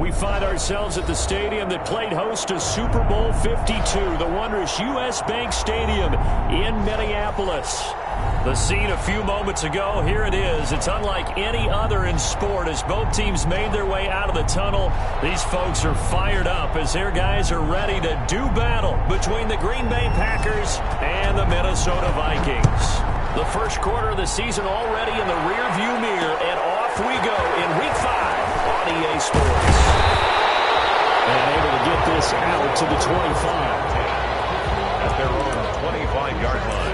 We find ourselves at the stadium that played host to Super Bowl 52, the wondrous U.S. Bank Stadium in Minneapolis. The scene a few moments ago, here it is. It's unlike any other in sport as both teams made their way out of the tunnel. These folks are fired up as their guys are ready to do battle between the Green Bay Packers and the Minnesota Vikings. The first quarter of the season already in the rearview mirror, and off we go in Week 5 on EA Sports. And able to get this out to the 25. At their own 25-yard line.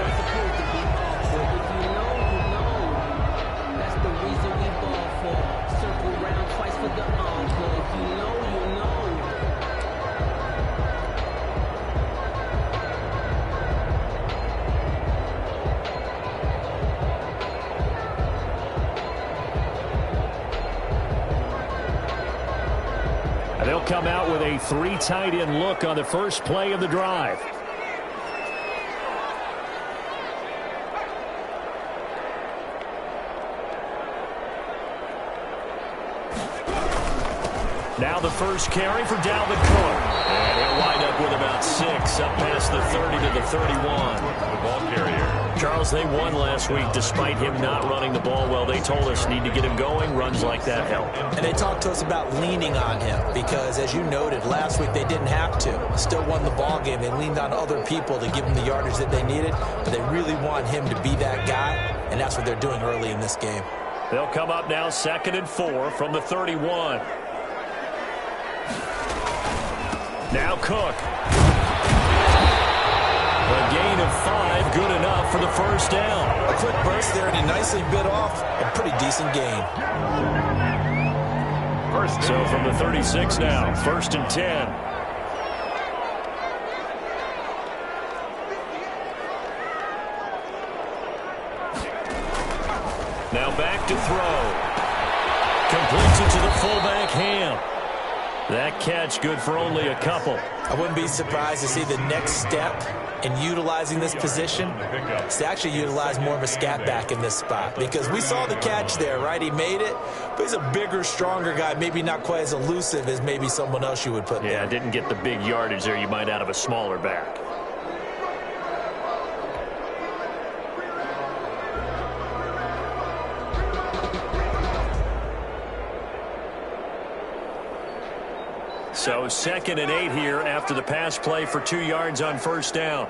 They'll come out with a 3 tight end look on the first play of the drive. Now the first carry for Dalvin Cook. And he'll wind up with about 6, up past the 30 to the 31. The ball carrier. Charles, they won last week despite him not running the ball well. They told us need to get him going. Runs like that help. And they talked to us about leaning on him because, as you noted, last week they didn't have to. Still won the ball game. They leaned on other people to give them the yardage that they needed, but they really want him to be that guy, and that's what they're doing early in this game. They'll come up now 2nd and 4 from the 31. Now Cook. A gain of 5, good enough for the first down. A quick burst there, and he nicely bit off a pretty decent gain. So from the 36 now, 1st and 10. Now back to throw. Completes it to the fullback, Ham. That catch good for only a couple. I wouldn't be surprised to see the next step in utilizing this position is to actually utilize more of a scat back in this spot, because we saw the catch there, right? He made it, but he's a bigger, stronger guy, maybe not quite as elusive as maybe someone else you would put there. Yeah, didn't get the big yardage there you might out of a smaller back. So 2nd and 8 here after the pass play for 2 yards on first down.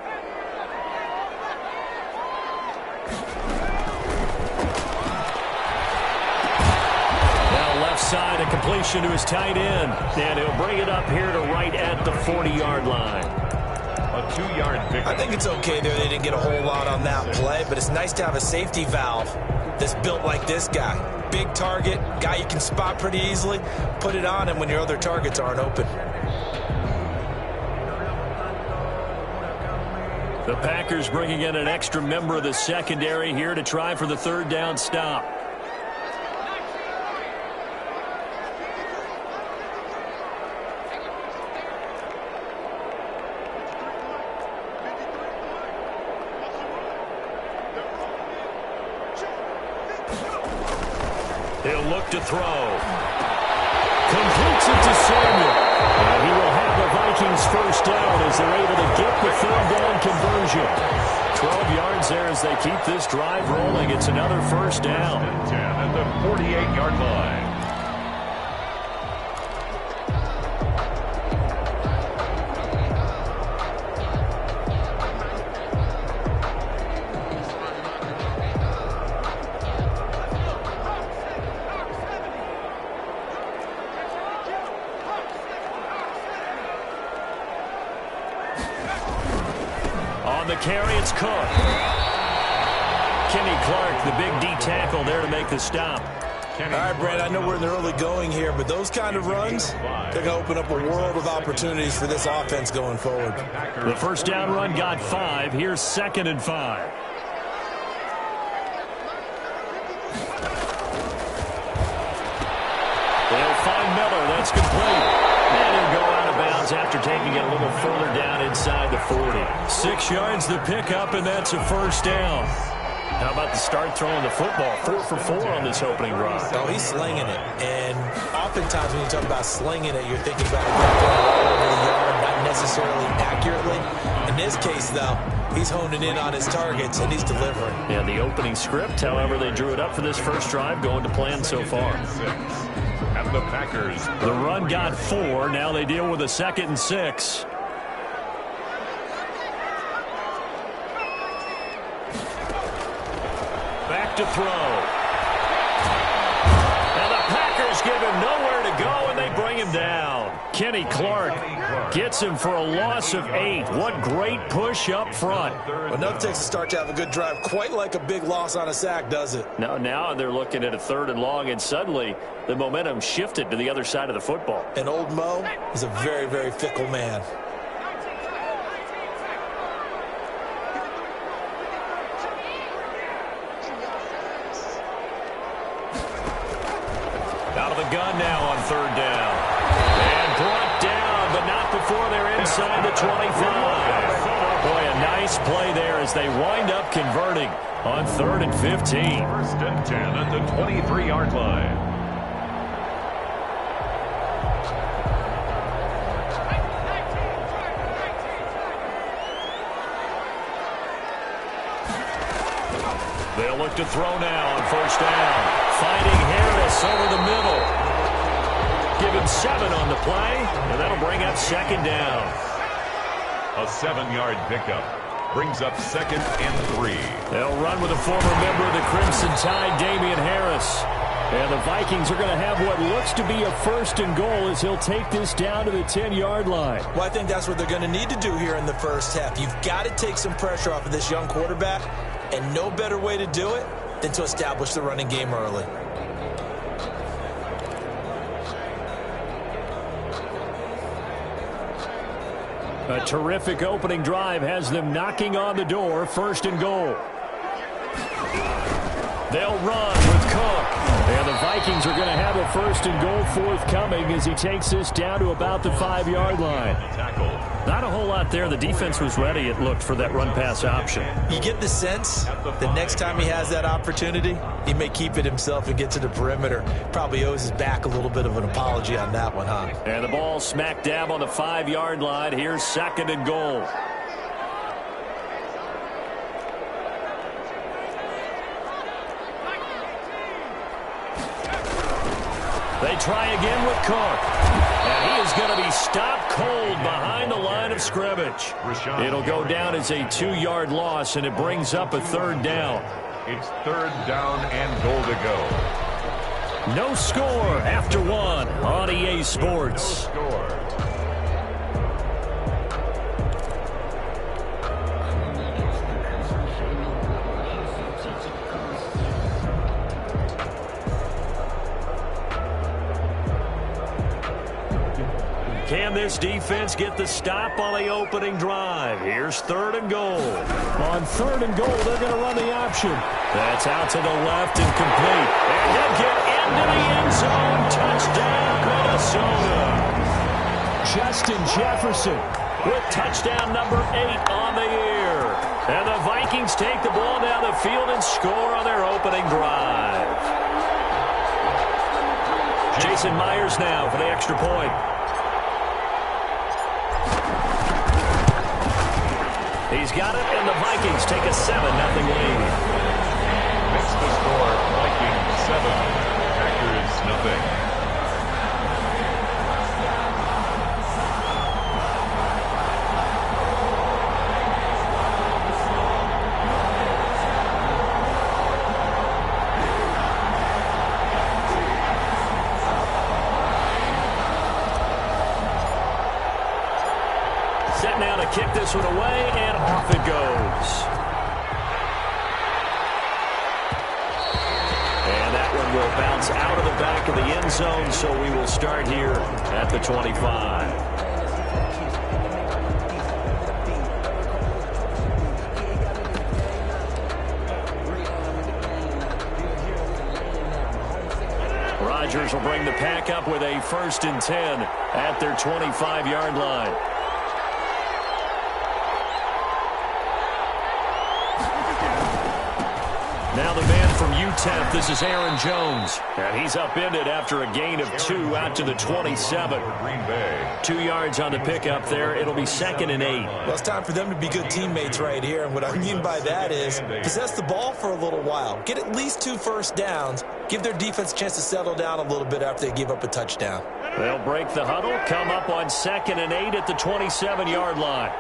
Now left side, a completion to his tight end. And he'll bring it up here to right at the 40-yard line. A 2-yard pickup. I think it's okay there. They didn't get a whole lot on that play, but it's nice to have a safety valve that's built like this guy. Big target, guy you can spot pretty easily. Put it on him when your other targets aren't open. The Packers bringing in an extra member of the secondary here to try for the 3rd down stop. He'll look to throw. Completes it to Samuel. And he will have the Vikings first down as they're able to get the 3rd down conversion. 12 yards there as they keep this drive rolling. It's another first down. 10 at the 48-yard line. On the carry, it's Cook. Kenny Clark, the big D tackle there to make the stop. All right, Brad, I know we're in the early going here, but those kind of runs, they're going to open up a world of opportunities for this offense going forward. The first down run got 5. Here's 2nd and 5. They'll find Miller. That's complete. And he'll go out of bounds after taking it a little further down inside the 40. 6 yards the pickup, and that's a first down. How about the start throwing the football? 4 for 4 on this opening drive. Oh, he's slinging it. And oftentimes when you talk about slinging it, you're thinking about a guy going all over the yard, not necessarily accurately. In this case, though, he's honing in on his targets, and he's delivering. And the opening script, however, they drew it up for this first drive, going to plan so far. And the Packers. The run got 4. Now they deal with a 2nd and 6. Back to throw. And the Packers give him nowhere to go, and they bring him down. Kenny Clark gets him for a loss of 8. What great push up front. Well, nothing takes a start to have a good drive quite like a big loss on a sack, does it? Now they're looking at a 3rd and long, and suddenly the momentum shifted to the other side of the football. And old Mo is a very, very fickle man. Out of the gun now on 3rd down. And brought down, but not before they're inside the 25. Boy, a nice play there as they wind up converting on 3rd and 15. 1st and 10 at the 23-yard line. They'll look to throw now on 1st down. Finding Harris over the middle. Give him 7 on the play, and that'll bring up 2nd down. A 7-yard pickup brings up 2nd and 3. They'll run with a former member of the Crimson Tide, Damian Harris. And the Vikings are going to have what looks to be a 1st and goal as he'll take this down to the 10-yard line. Well, I think that's what they're going to need to do here in the first half. You've got to take some pressure off of this young quarterback, and no better way to do it than to establish the running game early. A terrific opening drive has them knocking on the door. 1st and goal. They'll run with Cook. And the Vikings are going to have a 1st and goal forthcoming as he takes this down to about the 5-yard line. Not a whole lot there. The defense was ready, it looked, for that run-pass option. You get the sense that next time he has that opportunity, he may keep it himself and get to the perimeter. Probably owes his back a little bit of an apology on that one, huh? And the ball smack dab on the 5-yard line. Here's 2nd and goal. They try again with Cook. And he is going to be stopped cold behind the line of scrimmage. It'll go down as a 2-yard loss, and it brings up a 3rd down. It's 3rd down and goal to go. No score after 1 on EA Sports. No score. Can this defense get the stop on the opening drive? Here's 3rd and goal. On 3rd and goal, they're going to run the option. That's out to the left and complete. And he'll get into the end zone. Touchdown, Minnesota. Justin Jefferson with touchdown number 8 on the year. And the Vikings take the ball down the field and score on their opening drive. Jason Myers now for the extra point. He's got it, and the Vikings take a 7-0 lead. Makes the score Vikings 7, Packers nothing. Set now to kick this one away, and off it goes. And that one will bounce out of the back of the end zone, so we will start here at the 25. Rodgers will bring the pack up with a 1st and 10 at their 25-yard line. 2-10. This is Aaron Jones. And he's upended after a gain of 2 out to the 27. 2 yards on the pickup there. It'll be 2nd and 8. Well, it's time for them to be good teammates right here. And what I mean by that is possess the ball for a little while. Get at least 2 first downs. Give their defense a chance to settle down a little bit after they give up a touchdown. They'll break the huddle, come up on 2nd and 8 at the 27-yard line.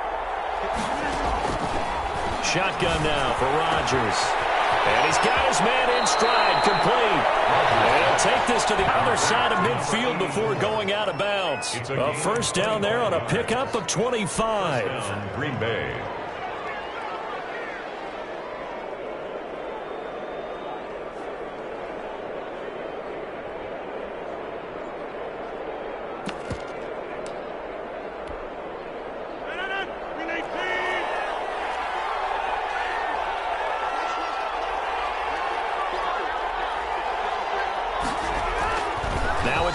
Shotgun now for Rodgers. And he's got his man in stride, complete. And he'll take this to the other side of midfield before going out of bounds. A first down there on a pickup of 25. Green Bay.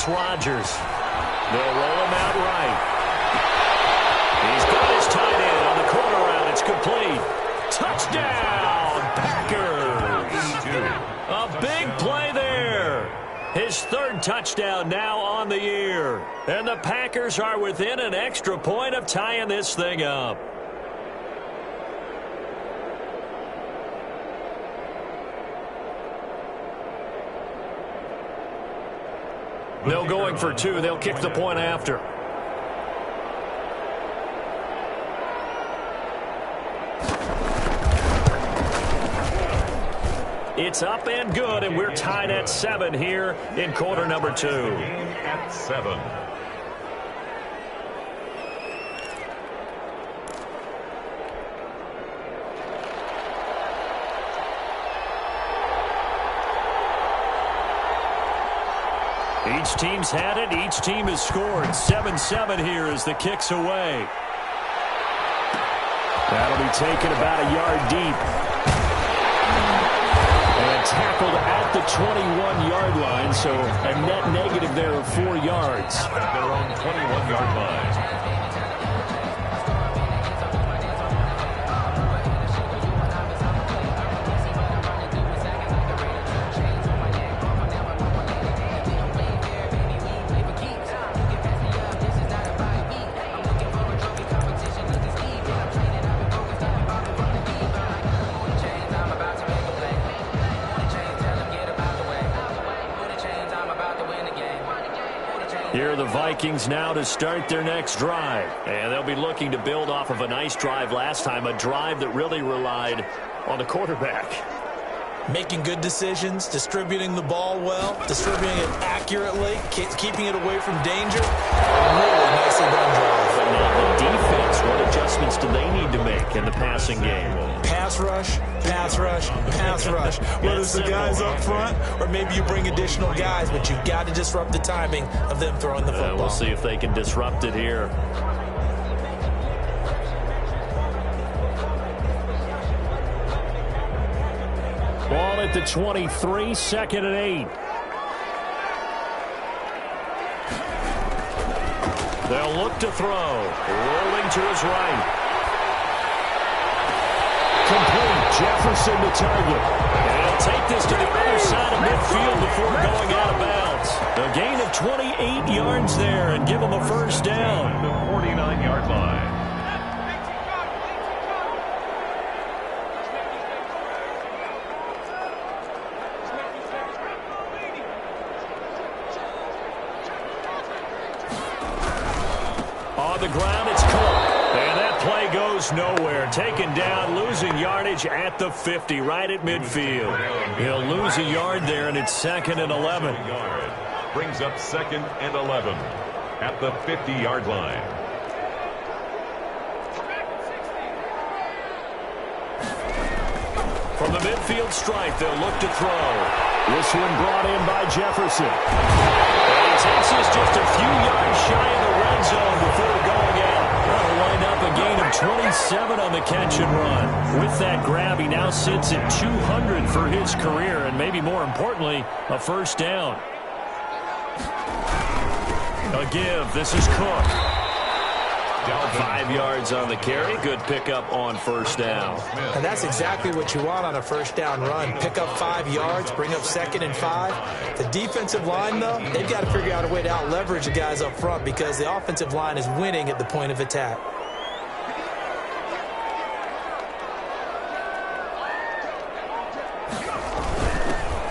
Rodgers. They'll roll him out right. He's got his tight end on the corner route. It's complete. Touchdown, Packers. A big play there. His 3rd touchdown now on the year. And the Packers are within an extra point of tying this thing up. No going for 2. They'll kick the point after. It's up and good, and we're tied at 7 here in quarter number 2. At 7. Each team's had it. Each team has scored. 7-7 here as the kick's away. That'll be taken about a yard deep. And tackled at the 21-yard line, so a net negative there of 4 yards. At their own 21-yard line. Here are the Vikings now to start their next drive. And they'll be looking to build off of a nice drive last time, a drive that really relied on the quarterback. Making good decisions, distributing the ball well, distributing it accurately, keeping it away from danger. Really nicely done drive. But now the defense, what adjustments do they need to make in the passing game? Pass rush, pass rush, pass rush. Whether it's the guys up front or maybe you bring additional guys, but you've got to disrupt the timing of them throwing the football. We'll see if they can disrupt it here. Ball at the 23, 2nd and 8. They'll look to throw. Rolling to his right. Complete. Jefferson to target. And he'll take this to the other side of midfield before going out of bounds. A gain of 28 yards there and give him a first down. The 49-yard line. On the ground, it's Cook. And that play goes nowhere. Taken down, losing yardage at the 50, right at midfield. He'll lose a yard there, and it's 2nd and 11. Brings up 2nd and 11 at the 50-yard line. From the midfield stripe, they'll look to throw. This one brought in by Jefferson. And he takes us just a few yards shy of the red zone before going out. That'll wind up a gain of 27 on the catch and run. With that grab, he now sits at 200 for his career, and maybe more importantly, a first down. A give. This is Cook. 5 yards on the carry. Good pickup on first down. And that's exactly what you want on a first down run. Pick up 5 yards, bring up 2nd and 5. The defensive line, though, they've got to figure out a way to out-leverage the guys up front because the offensive line is winning at the point of attack.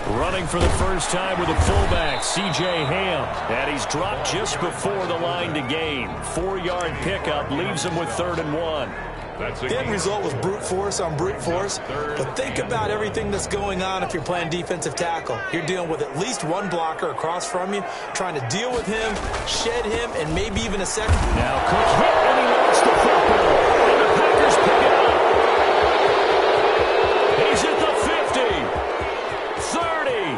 Running for the first time with a fullback, C.J. Ham. And he's dropped just before the line to gain. 4-yard pickup leaves him with 3rd and 1. The end result was brute force on brute force. But think about everything that's going on if you're playing defensive tackle. You're dealing with at least one blocker across from you, trying to deal with him, shed him, and maybe even a second. Now Cook hit and he lost the football. And the Packers pick it up. He's at the 50. 30.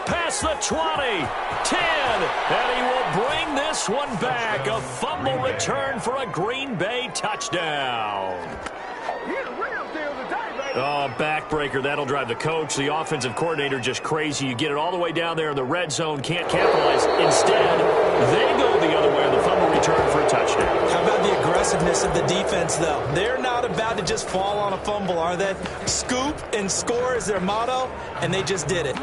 Past the 20. 10. And he will bring this one back. A fumble return for a Green Bay touchdown. Oh, backbreaker. That'll drive the coach, the offensive coordinator, just crazy. You get it all the way down there in the red zone, can't capitalize. Instead, they go the other way on the fumble return for a touchdown. How about the aggressiveness of the defense, though? They're not about to just fall on a fumble, are they? Scoop and score is their motto, and they just did it.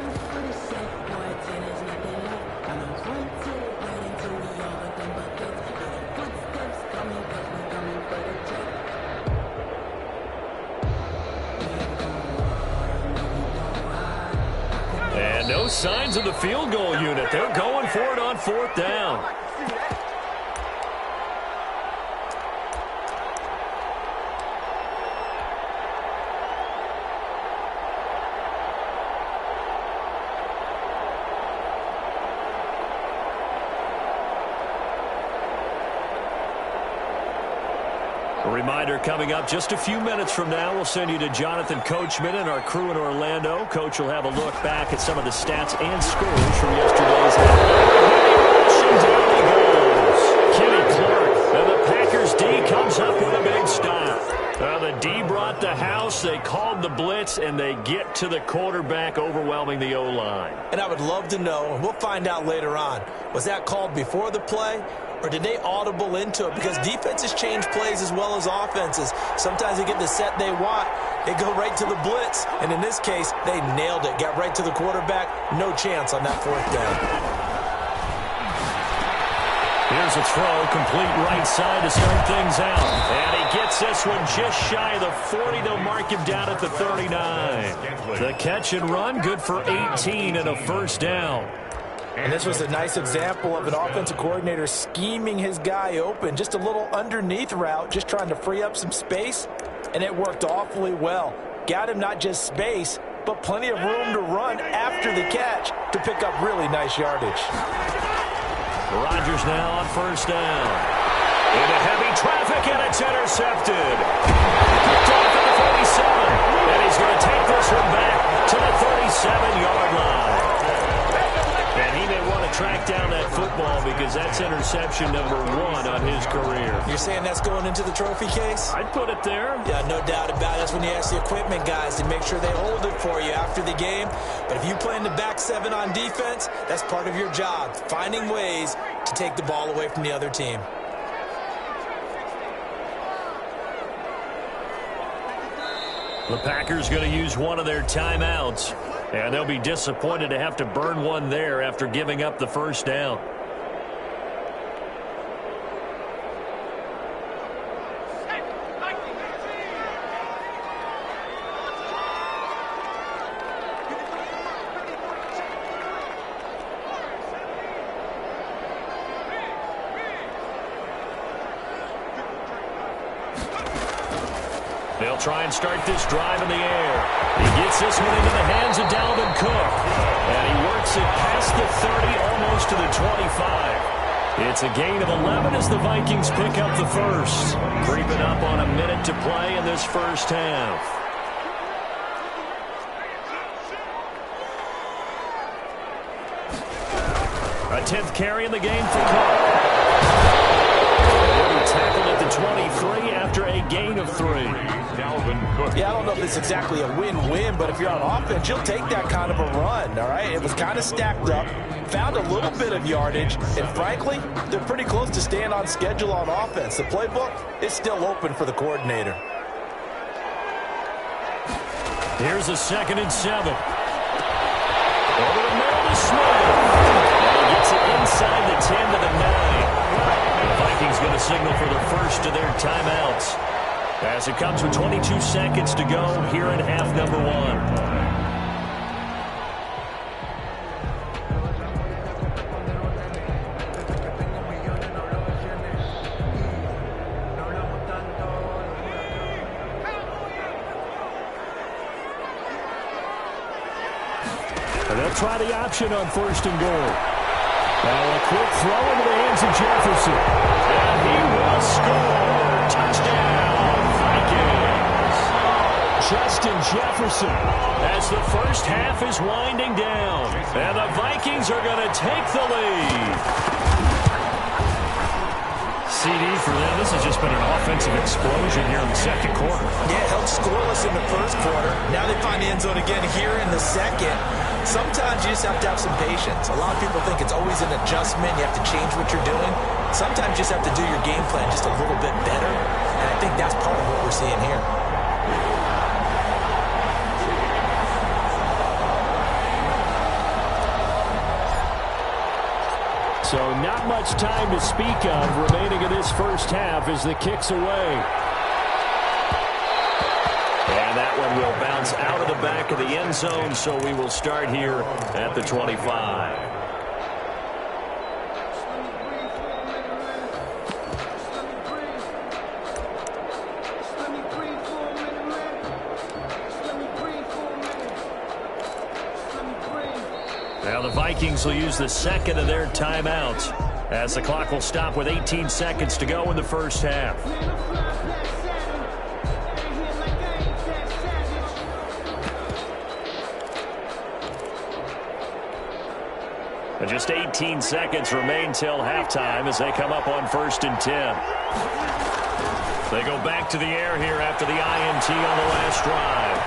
No signs of the field goal unit. They're going for it on 4th down. A reminder coming up just a few minutes from now, we'll send you to Jonathan Coachman and our crew in Orlando. Coach will have a look back at some of the stats and scores from yesterday's game. Kenny Clark, and the Packers D comes up with a big stop. The D brought the house, they called the blitz, and they get to the quarterback, overwhelming the O-line. And I would love to know, and we'll find out later on, was that called before the play? Or did they audible into it? Because defenses change plays as well as offenses. Sometimes they get the set they want. They go right to the blitz. And in this case, they nailed it. Got right to the quarterback. No chance on that 4th down. Here's a throw, complete right side to start things out. And he gets this one just shy of the 40. They'll mark him down at the 39. The catch and run, good for 18 and a first down. And this was a nice example of an offensive coordinator scheming his guy open. Just a little underneath route, just trying to free up some space. And it worked awfully well. Got him not just space, but plenty of room to run after the catch to pick up really nice yardage. Rodgers now on first down. Into heavy traffic, and it's intercepted. Picked off at the 47. And he's going to take this one back to the 37-yard line. And he may want to track down that football because that's interception number 1 on his career. You're saying that's going into the trophy case? I'd put it there. Yeah, no doubt about it. That's when you ask the equipment guys to make sure they hold it for you after the game. But if you play in the back 7 on defense, that's part of your job, finding ways to take the ball away from the other team. The Packers going to use one of their timeouts. And they'll be disappointed to have to burn one there after giving up the first down. They'll try and start this drive in the air. He gets this one into the hands of Dalvin Cook. And he works it past the 30, almost to the 25. It's a gain of 11 as the Vikings pick up the first. Creeping up on a minute to play in this first half. A 10th carry in the game for Cook. He tackled at the 23 after a gain of 3. Yeah, I don't know if it's exactly a win-win, but if you're on offense, you'll take that kind of a run, all right? It was kind of stacked up, found a little bit of yardage, and frankly, they're pretty close to staying on schedule on offense. The playbook is still open for the coordinator. Here's a 2nd and 7. Over the middle to Smith. And he gets it inside the 10 to the 9. The Vikings going to signal for the first of their timeouts, as it comes with 22 seconds to go here in half number 1. And they'll try the option on 1st and goal. Now a quick throw into the hands of Jefferson. And he will score. Touchdown, Vikings. Justin Jefferson, as the first half is winding down. And the Vikings are going to take the lead. CD for them. This has just been an offensive explosion here in the 2nd quarter. Yeah, held scoreless in the 1st quarter. Now they find the end zone again here in the 2nd. Sometimes you just have to have some patience. A lot of people think it's always an adjustment. You have to change what you're doing. Sometimes you just have to do your game plan just a little bit better. And I think that's part of what we're seeing here. So not much time to speak of remaining in this first half as the kick's away. And that one will bounce out of the back of the end zone, so we will start here at the 25. Now the Vikings will use the 2nd of their timeouts, as the clock will stop with 18 seconds to go in the first half. And just 18 seconds remain till halftime as they come up on 1st and 10. They go back to the air here after the INT on the last drive.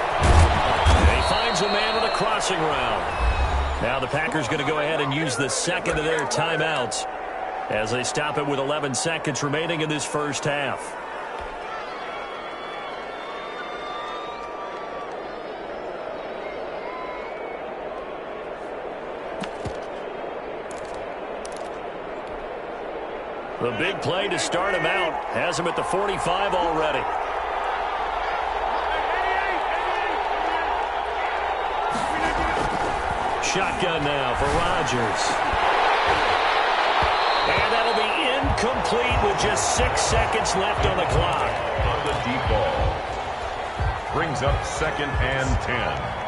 And he finds a man with a crossing route. Now the Packers going to go ahead and use the 2nd of their timeouts as they stop it with 11 seconds remaining in this first half. The big play to start him out has him at the 45 already. Shotgun now for Rodgers. And that'll be incomplete with just 6 seconds left on the clock. On the deep ball. Brings up 2nd and 10.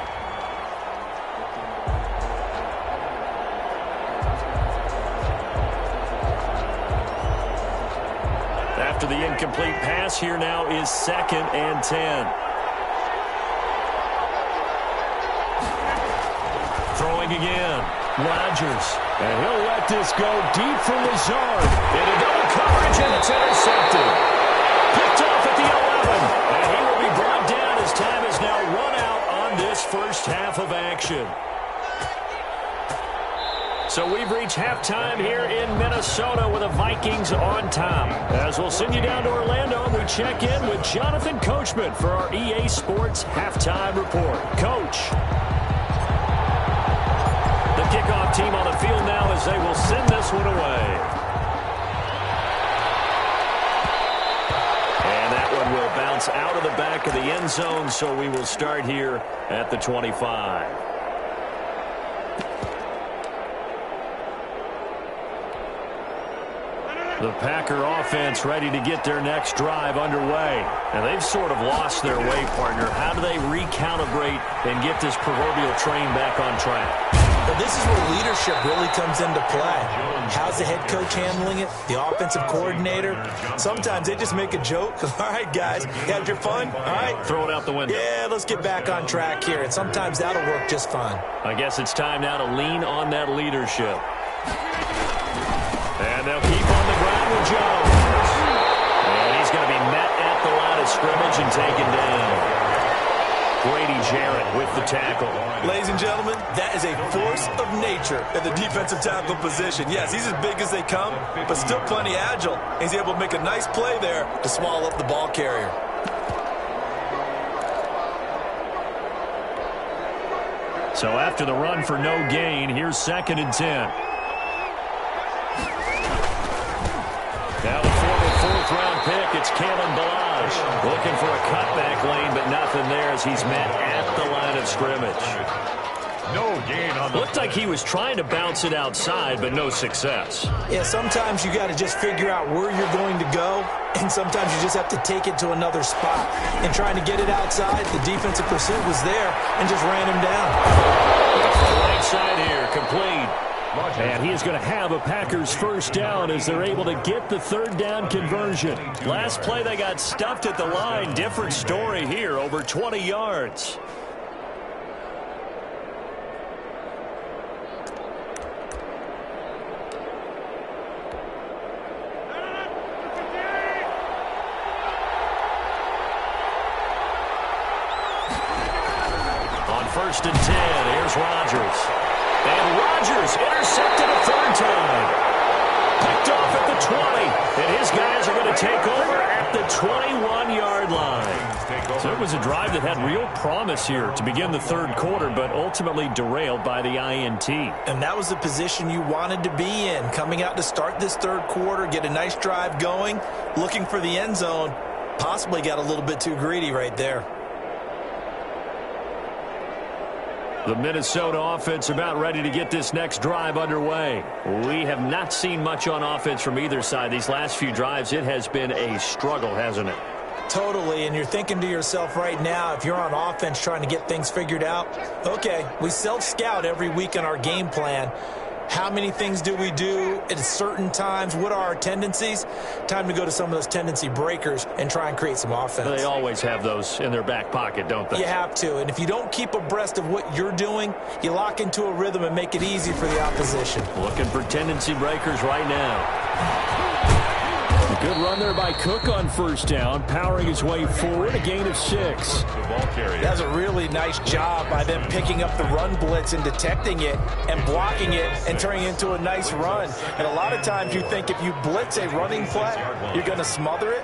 After the incomplete pass, here now is 2nd and 10. Throwing again, Rodgers, and he'll let this go deep for Lazard. Into double coverage, and it's intercepted. Picked off at the 11, and he will be brought down as time is now run out on this first half of action. So we've reached halftime here in Minnesota with the Vikings on top. As we'll send you down to Orlando, we check in with Jonathan Coachman for our EA Sports Halftime Report. Coach. The kickoff team on the field now as they will send this one away. And that one will bounce out of the back of the end zone, so we will start here at the 25. The Packer offense ready to get their next drive underway. And they've sort of lost their way, partner. How do they recalibrate and get this proverbial train back on track? But this is where leadership really comes into play. How's the head coach handling it? The offensive coordinator? Sometimes they just make a joke. All right, guys, you had your fun? All right. Throw it out the window. Yeah, let's get back on track here. And sometimes that'll work just fine. I guess it's time now to lean on that leadership. And they'll keep on the ground with Jones. And he's scrimmage and taken down. Brady Jarrett with the tackle. Ladies and gentlemen, that is a force of nature at the defensive tackle position. Yes, he's as big as they come, but still plenty agile. He's able to make a nice play there to swallow up the ball carrier. So after the run for no gain, here's 2nd and 10. Now the former 4th-round pick, it's Kalen Balaj. Looking for a cutback lane, but nothing there as he's met at the line of scrimmage. No gain on the... Looked like he was trying to bounce it outside, but no success. Yeah, sometimes you got to just figure out where you're going to go, and sometimes you just have to take it to another spot. And trying to get it outside, the defensive pursuit was there and just ran him down. Right side here, complete. And he is going to have a Packers first down as they're able to get the 3rd down conversion. Last play they got stuffed at the line. Different story here, over 20 yards. On 1st and 10, here's Rodgers. And Rodgers intercepted a 3rd time. Picked off at the 20. And his guys are going to take over at the 21-yard line. So it was a drive that had real promise here to begin the 3rd quarter, but ultimately derailed by the INT. And that was the position you wanted to be in. Coming out to start this 3rd quarter, get a nice drive going, looking for the end zone. Possibly got a little bit too greedy right there. The Minnesota offense about ready to get this next drive underway. We have not seen much on offense from either side. These last few drives, it has been a struggle, hasn't it? Totally, and you're thinking to yourself right now, if you're on offense trying to get things figured out, okay, we self-scout every week in our game plan. How many things do we do at certain times? What are our tendencies? Time to go to some of those tendency breakers and try and create some offense. They always have those in their back pocket, don't they? You have to, and if you don't keep abreast of what you're doing, you lock into a rhythm and make it easy for the opposition. Looking for tendency breakers right now. A good run there by Cook on 1st down, powering his way forward, a gain of 6. That's a really nice job by them picking up the run blitz and detecting it and blocking it and turning it into a nice run. And a lot of times you think if you blitz a running play, you're going to smother it.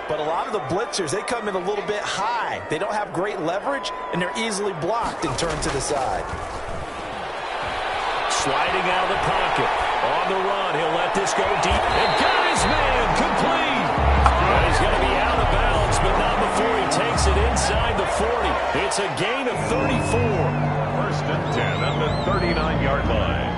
But a lot of the blitzers, they come in a little bit high. They don't have great leverage, and they're easily blocked and turned to the side. Sliding out of the pocket. On the run, he'll let this go deep. And got his man complete. And he's going to be out of bounds, but not before he takes it inside the 40. It's a gain of 34. 1st and 10 on the 39-yard line.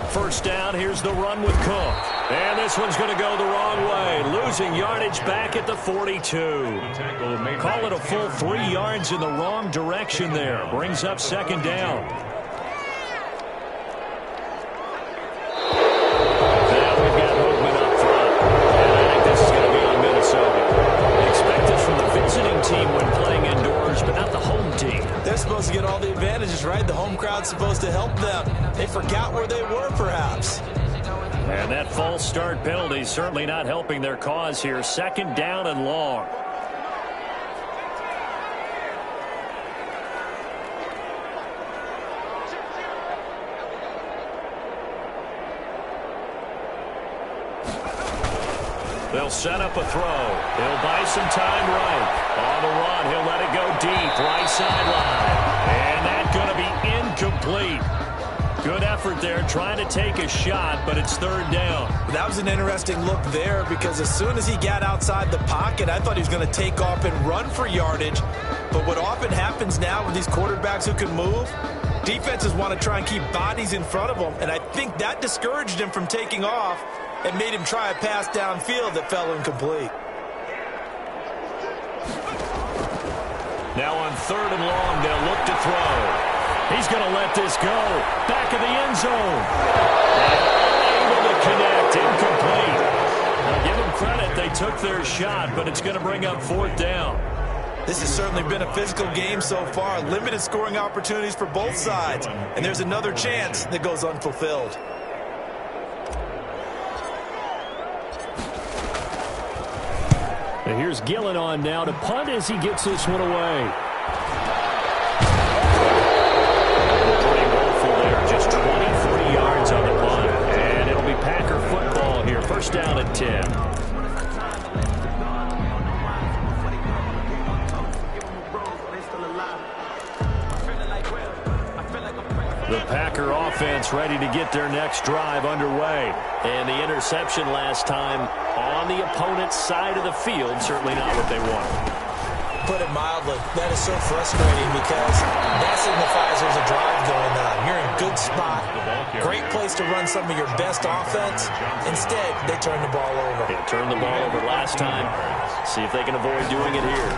First down, here's the run with Cook. And this one's going to go the wrong way. Losing yardage back at the 42. Call it a full 3 yards in the wrong direction there. Brings up 2nd down. Now we've got movement up front. And I think this is going to be on Minnesota. Expect this from the visiting team when playing indoors, but not the home team. They're supposed to get all the advantages, right? The home crowd's supposed to help them. They forgot where they were, perhaps. And that false start penalty certainly not helping their cause here. 2nd down and long. They'll set up a throw. They'll buy some time right. On the run, he'll let it go deep. Right sideline. And that's going to be incomplete. Good effort there, trying to take a shot, but it's 3rd down. That was an interesting look there because as soon as he got outside the pocket, I thought he was going to take off and run for yardage. But what often happens now with these quarterbacks who can move, defenses want to try and keep bodies in front of them, and I think that discouraged him from taking off and made him try a pass downfield that fell incomplete. Now on 3rd and long, they'll look to throw. He's going to let this go. Back of the end zone. And able to connect. Incomplete. Now give them credit. They took their shot, but it's going to bring up 4th down. This has certainly been a physical game so far. Limited scoring opportunities for both sides. And there's another chance that goes unfulfilled. And here's Gillen on now to punt as he gets this one away. Pretty woeful there, just 23 yards on the punt. And it'll be Packer football here, first down at 10. The Packer offense ready to get their next drive underway. And the interception last time on the opponent's side of the field, certainly not what they wanted. Put it mildly, that is so frustrating because that signifies there's a drive going on. You're in a good spot, great place to run some of your best offense. Instead, they turn the ball over. They turned the ball over last time. See if they can avoid doing it here.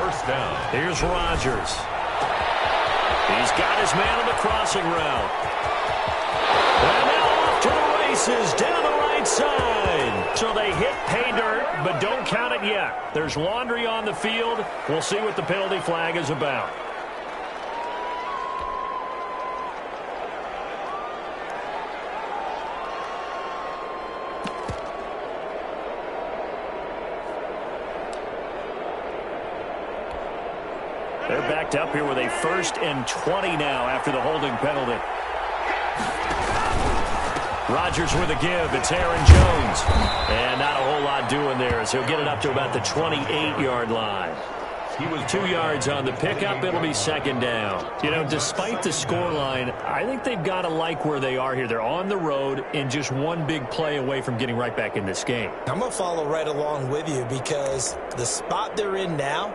First down. Here's Rodgers. He's got his man on the crossing route. And now off to the races down the right side. So they hit pay dirt, but don't count it yet. There's laundry on the field. We'll see what the penalty flag is about. They're backed up here with a 1st and 20 now after the holding penalty. Rodgers with a give. It's Aaron Jones. And not a whole lot doing there as he'll get it up to about the 28-yard line. He was 2 yards on the pickup. It'll be second down. You know, despite the scoreline, I think they've got to like where they are here. They're on the road and just one big play away from getting right back in this game. I'm going to follow right along with you because the spot they're in now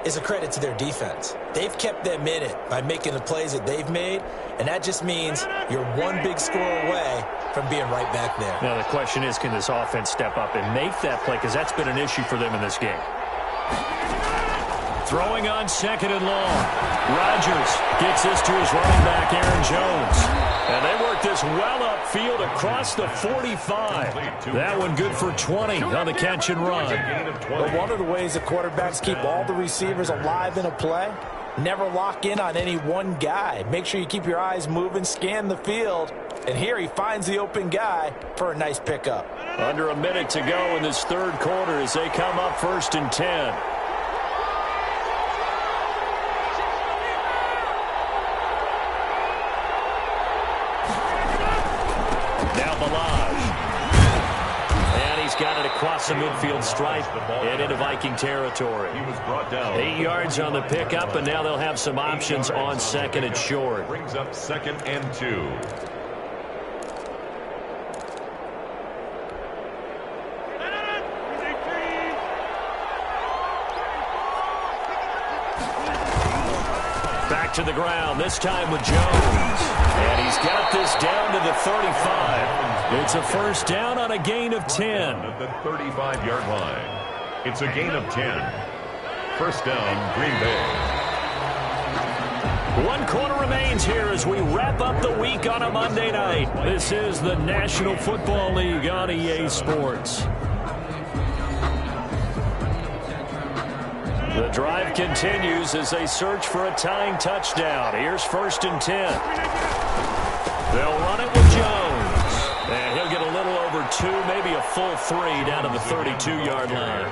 is a credit to their defense. They've kept them in it by making the plays that they've made, and that just means you're one big score away from being right back there. Now the question is, can this offense step up and make that play? Because that's been an issue for them in this game. Throwing on 2nd and long. Rodgers gets this to his running back, Aaron Jones. And they work this well upfield across the 45. That one good for 20 on the catch and run. But one of the ways the quarterbacks keep all the receivers alive in a play, never lock in on any one guy. Make sure you keep your eyes moving, scan the field. And here he finds the open guy for a nice pickup. Under a minute to go in this third quarter as they come up 1st and 10. Got it across the midfield stripe and into Viking territory. He was brought down. 8 yards on the pickup, and now they'll have some options on 2nd and short. Brings up 2nd and 2. Back to the ground, this time with Jones. And he's got this down to the 35. It's a first down on a gain of 10. At the 35-yard line. It's a gain of 10. First down, Green Bay. 1 quarter remains here as we wrap up the week on a Monday night. This is the National Football League on EA Sports. The drive continues as they search for a tying touchdown. Here's 1st and 10. They'll run it with Jones. And he'll get a little over 2, maybe a full 3 down to the 32-yard line.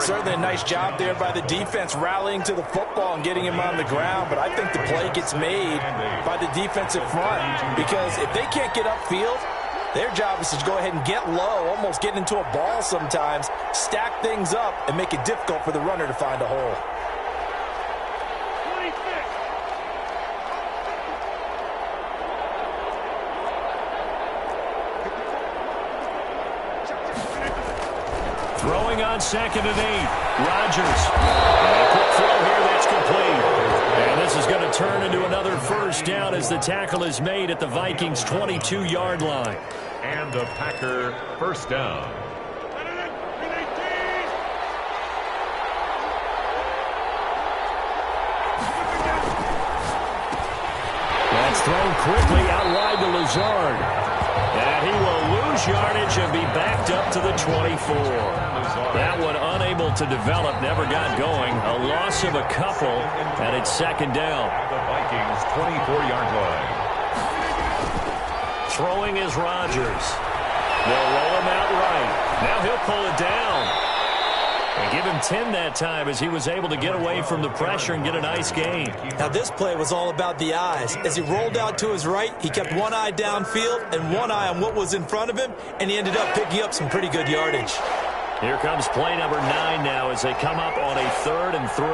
Certainly a nice job there by the defense rallying to the football and getting him on the ground. But I think the play gets made by the defensive front because if they can't get upfield, their job is to go ahead and get low, almost get into a ball sometimes, stack things up, and make it difficult for the runner to find a hole. Throwing on 2nd and 8. Rodgers. And a quick throw here, that's complete. And this is going to turn into another first down as the tackle is made at the Vikings' 22-yard line. And a Packer first down. That's thrown quickly out wide to Lazard. And he will lose yardage and be backed up to the 24. That one unable to develop, never got going. A loss of a couple, and it's 2nd down. The Vikings' 24-yard line. Throwing is Rodgers. They'll roll him out right. Now he'll pull it down. And give him 10 that time as he was able to get away from the pressure and get a nice gain. Now this play was all about the eyes. As he rolled out to his right, he kept one eye downfield and one eye on what was in front of him, and he ended up picking up some pretty good yardage. Here comes play number 9 now as they come up on a 3rd and 3.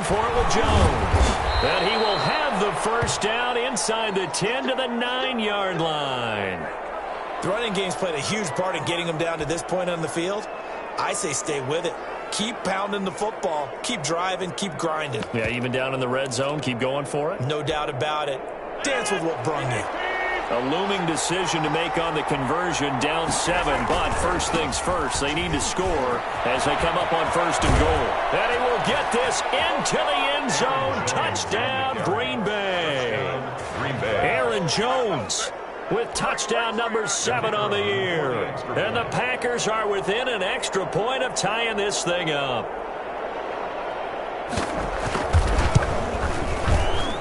For it with Jones. And he will have the first down inside the 10 to the 9-yard line. The running game's played a huge part in getting him down to this point on the field. I say stay with it. Keep pounding the football. Keep driving. Keep grinding. Yeah, even down in the red zone, keep going for it. No doubt about it. Dance with what brung you. A looming decision to make on the conversion, down 7. But first things first, they need to score as they come up on 1st and goal. And he will get this into the end zone. Touchdown, Green Bay. Aaron Jones with touchdown number 7 on the year. And the Packers are within an extra point of tying this thing up.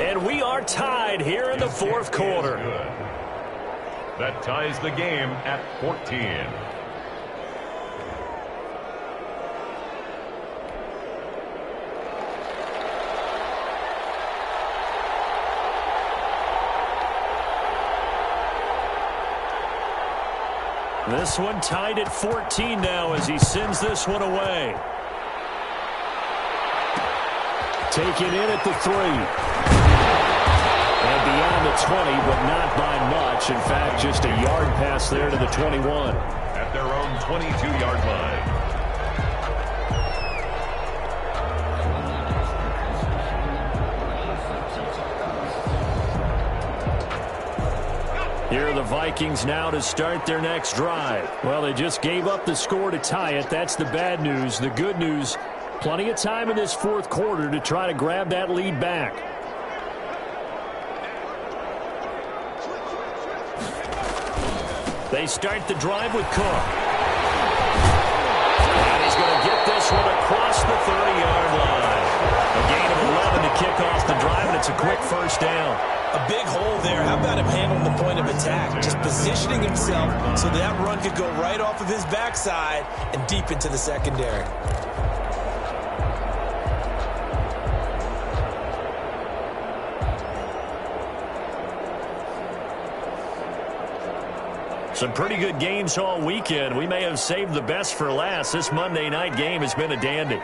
And we are tied here in the 4th quarter. That ties the game at 14. This one tied at 14 now as he sends this one away. Taken in at the 3. And beyond the 20, but not by much. In fact, just a yard pass there to the 21. At their own 22-yard line. Here are the Vikings now to start their next drive. Well, they just gave up the score to tie it. That's the bad news. The good news, plenty of time in this 4th quarter to try to grab that lead back. They start the drive with Cook. And he's going to get this one across the 30-yard line. A gain of 11 to kick off the drive, and it's a quick first down. A big hole there. How about him handling the point of attack? Just positioning himself so that run could go right off of his backside and deep into the secondary. Some pretty good games all weekend. We may have saved the best for last. This Monday night game has been a dandy.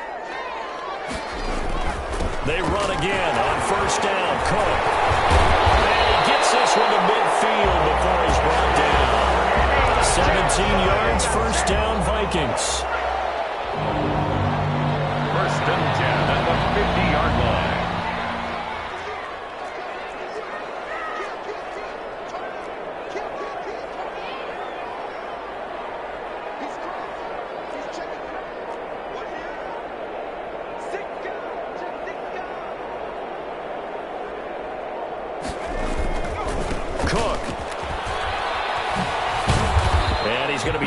They run again on first down. Cook. And he gets this one to midfield before he's brought down. 17 yards, first down, Vikings. First and 10 at the 50-yard line.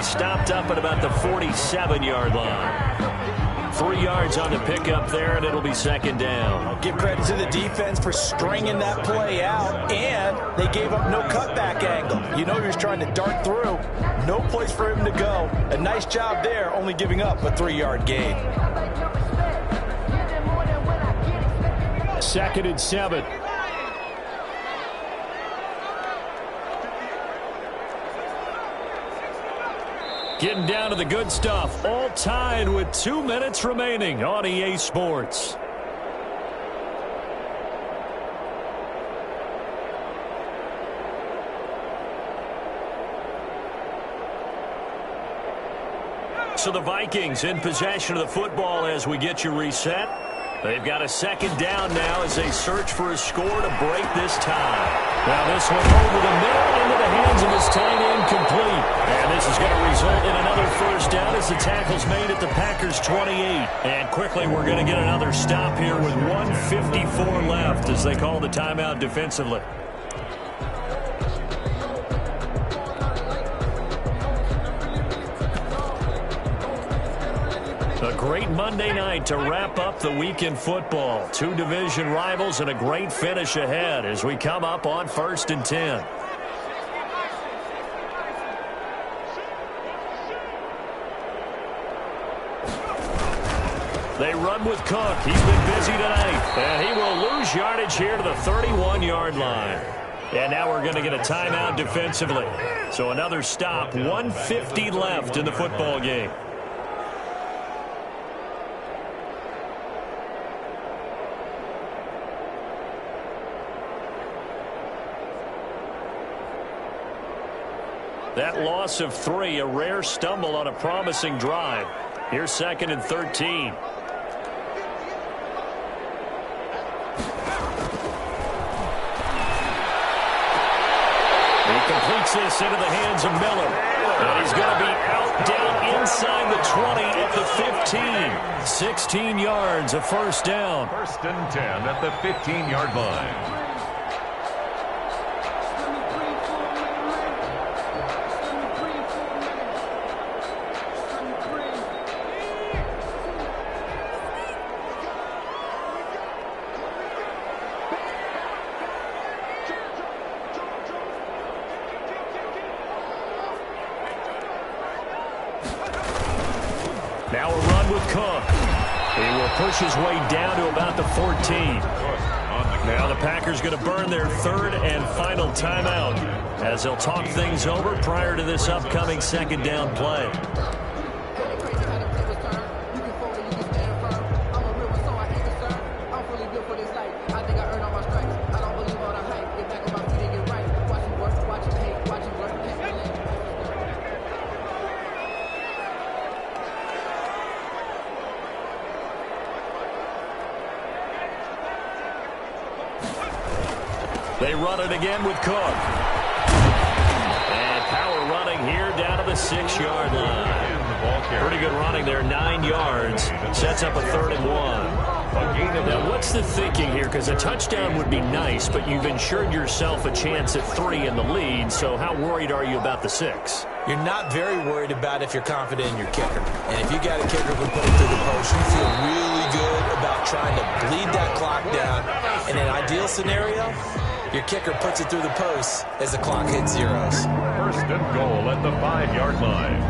Stopped up at about the 47-yard line. 3 yards on the pickup there, and it'll be second down. Give credit to the defense for stringing that play out, and they gave up no cutback angle. You know he was trying to dart through. No place for him to go. A nice job there, only giving up a 3-yard gain. 2nd and 7. Getting down to the good stuff. All tied with 2 minutes remaining on EA Sports. So the Vikings in possession of the football as we get you reset. They've got a second down now as they search for a score to break this tie. Now this one over the middle into the hands of his tight end complete. And this is going to result in another first down as the tackle's made at the Packers' 28. And quickly we're going to get another stop here with 1:54 left as they call the timeout defensively. A great Monday night to wrap up the week in football. Two division rivals and a great finish ahead as we come up on 1st and 10. They run with Cook. He's been busy tonight. And he will lose yardage here to the 31-yard line. And now we're going to get a timeout defensively. So another stop. 1:50 left in the football game. That loss of 3, a rare stumble on a promising drive. Here's 2nd and 13. He completes this into the hands of Miller. And he's going to be out down inside the 20 at the 15. 16 yards, a first down. 1st and 10 at the 15-yard line. Now a run with Cook. He will push his way down to about the 14. Now the Packers going to burn their 3rd and final timeout as they'll talk things over prior to this upcoming 2nd down play. They run it again with Cook. And power running here down to the 6-yard line. Pretty good running there, 9 yards. Sets up a 3rd and 1. Now, what's the thinking here? Because a touchdown would be nice, but you've insured yourself a chance at 3 in the lead, so how worried are you about the 6? You're not very worried about if you're confident in your kicker. And if you got a kicker who can put it through the post, you feel really good about trying to bleed that clock down. In an ideal scenario, your kicker puts it through the post as the clock hits zeros. 1st and goal at the 5-yard line.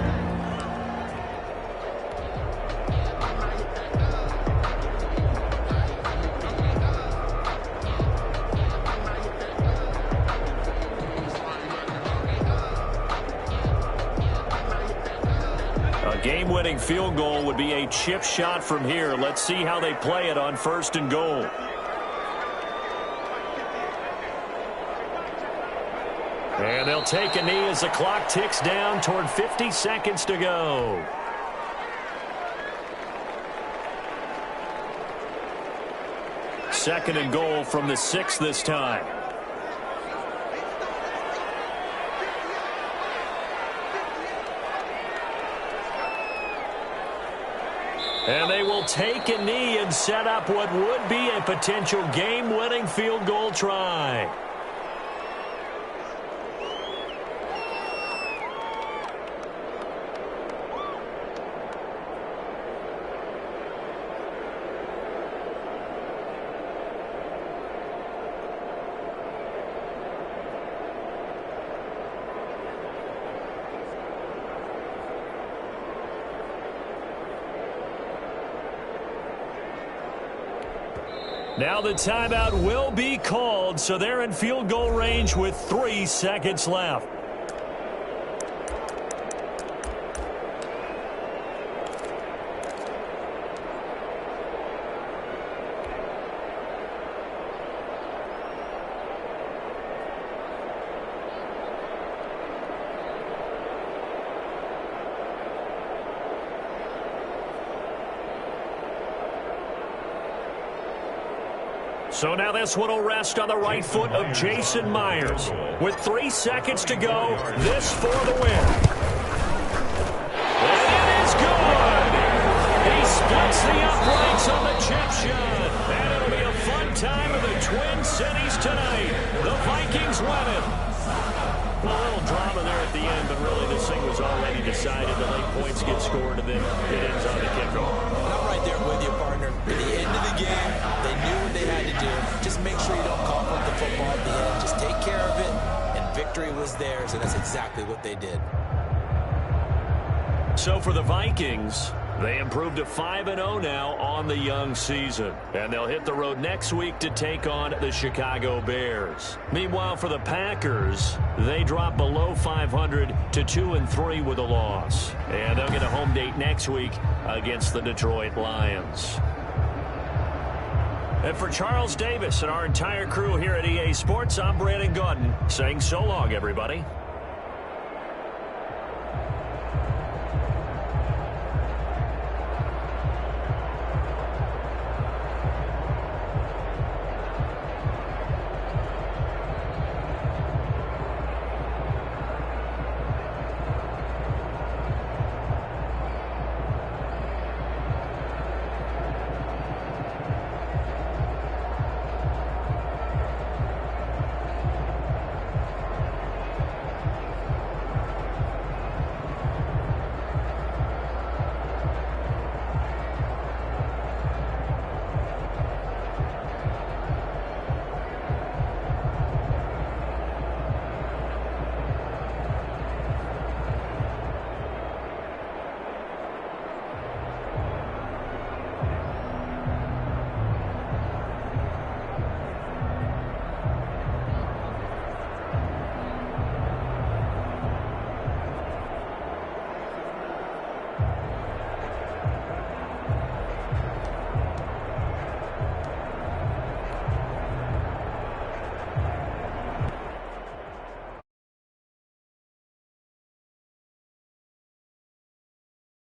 A game-winning field goal would be a chip shot from here. Let's see how they play it on 1st and goal. And they'll take a knee as the clock ticks down toward 50 seconds to go. Second and goal from the 6 this time. And they will take a knee and set up what would be a potential game-winning field goal try. Now the timeout will be called, so they're in field goal range with 3 seconds left. So now this one will rest on the right foot of Jason Myers. With 3 seconds to go, this for the win. And it is good! He splits the uprights on the chip shot. And it'll be a fun time in the Twin Cities tonight. The Vikings win it. A little drama there at the end, but really this thing was already decided. decided the late points get scored, and then it ends on the kickoff. And I'm right there with you, partner. At the end of the game, they knew what they had to do. Just make sure you don't cough up the football at the end. Just take care of it, and victory was theirs, and that's exactly what they did. So for the Vikings, they improved to 5-0 now on the young season. And they'll hit the road next week to take on the Chicago Bears. Meanwhile, for the Packers, they drop below 500 to 2-3 with a loss. And they'll get a home date next week against the Detroit Lions. And for Charles Davis and our entire crew here at EA Sports, I'm Brandon Gaudin saying so long, everybody.